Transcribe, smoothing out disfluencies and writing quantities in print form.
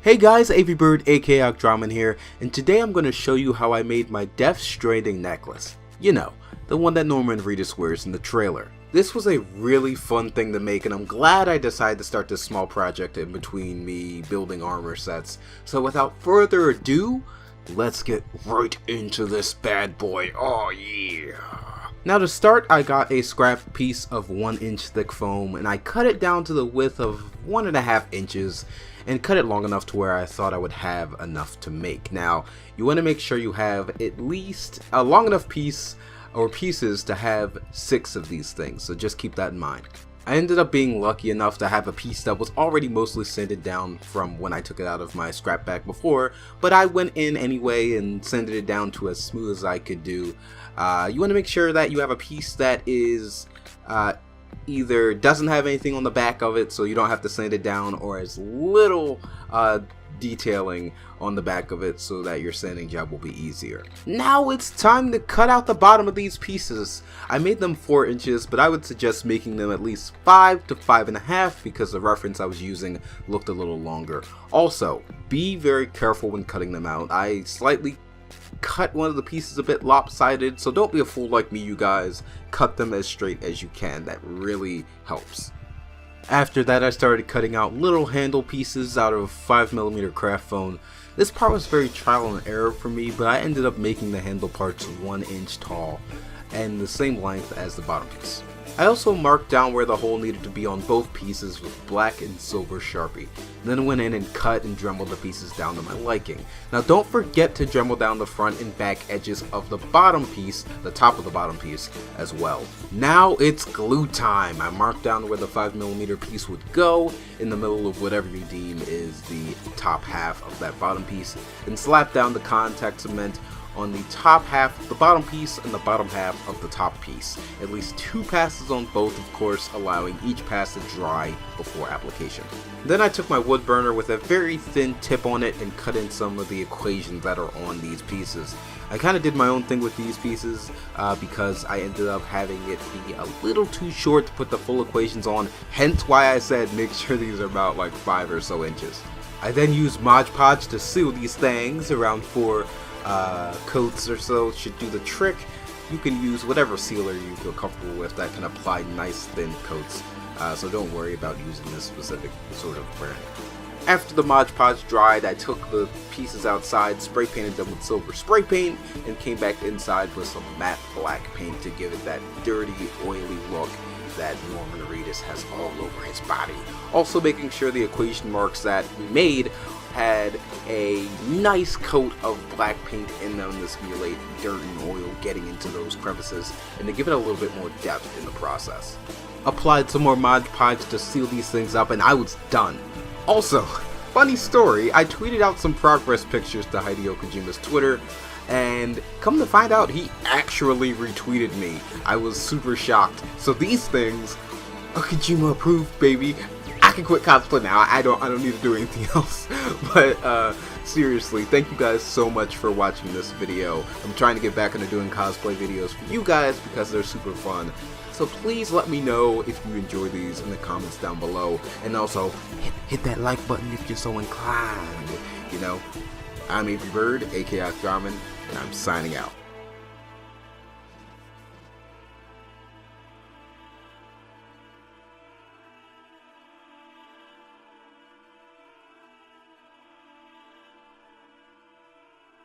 Hey guys, AVBird aka Okdraman here, and today I'm going to show you how I made my Death Stranding Necklace. You know, the one that Norman Reedus wears in the trailer. This was a really fun thing to make, and I'm glad I decided to start this small project in between me building armor sets. So without further ado, let's get right into this bad boy. Oh yeah! Now to start, I got a scrap piece of 1 inch thick foam, and I cut it down to the width of 1.5 inches. And cut it long enough to where I thought I would have enough to make. Now, you want to make sure you have at least a long enough piece or pieces to have 6 of these things, so just keep that in mind. I ended up being lucky enough to have a piece that was already mostly sanded down from when I took it out of my scrap bag before, but I went in anyway and sanded it down to as smooth as I could do. You want to make sure that you have a piece that is either doesn't have anything on the back of it so you don't have to sand it down, or as little detailing on the back of it so that your sanding job will be easier. Now it's time to cut out the bottom of these pieces. I made them 4 inches, but I would suggest making them at least 5 to 5.5 because the reference I was using looked a little longer. Also, be very careful when cutting them out. I slightly cut one of the pieces a bit lopsided, so don't be a fool like me, you guys. Cut them as straight as you can. That really helps. After that, I started cutting out little handle pieces out of 5mm craft foam. This part was very trial and error for me, but I ended up making the handle parts 1 inch tall and the same length as the bottom piece. I also marked down where the hole needed to be on both pieces with black and silver Sharpie. Then went in and cut and dremeled the pieces down to my liking. Now don't forget to dremel down the front and back edges of the bottom piece, the top of the bottom piece as well. Now it's glue time. I marked down where the 5mm piece would go in the middle of whatever you deem is the top half of that bottom piece, and slap down the contact cement on the top half of the bottom piece and the bottom half of the top piece. At least 2 passes on both, of course, allowing each pass to dry before application. Then I took my wood burner with a very thin tip on it and cut in some of the equations that are on these pieces. I kind of did my own thing with these pieces because I ended up having it be a little too short to put the full equations on, hence why I said make sure these are about like 5 or so inches. I then used Mod Podge to seal these things. Around 4 coats or so should do the trick. You can use whatever sealer you feel comfortable with that can apply nice thin coats, so don't worry about using this specific sort of brand. After the Mod Podge dried, I took the pieces outside, spray painted them with silver spray paint, and came back inside with some matte black paint to give it that dirty, oily look that Norman Reedus has all over his body. Also making sure the equation marks that we made had a nice coat of black paint in them to simulate dirt and oil getting into those crevices and to give it a little bit more depth in the process. Applied some more Mod Podge to seal these things up and I was done. Also, funny story, I tweeted out some progress pictures to Hideo Kojima's Twitter, and come to find out he actually retweeted me. I was super shocked. So these things are Kojima approved, baby. I can quit cosplay now. I don't need to do anything else. But seriously, thank you guys so much for watching this video. I'm trying to get back into doing cosplay videos for you guys because they're super fun. So please let me know if you enjoy these in the comments down below. And also, hit that like button if you're so inclined. You know, I'm AVBird, aka Okdraman, and I'm signing out.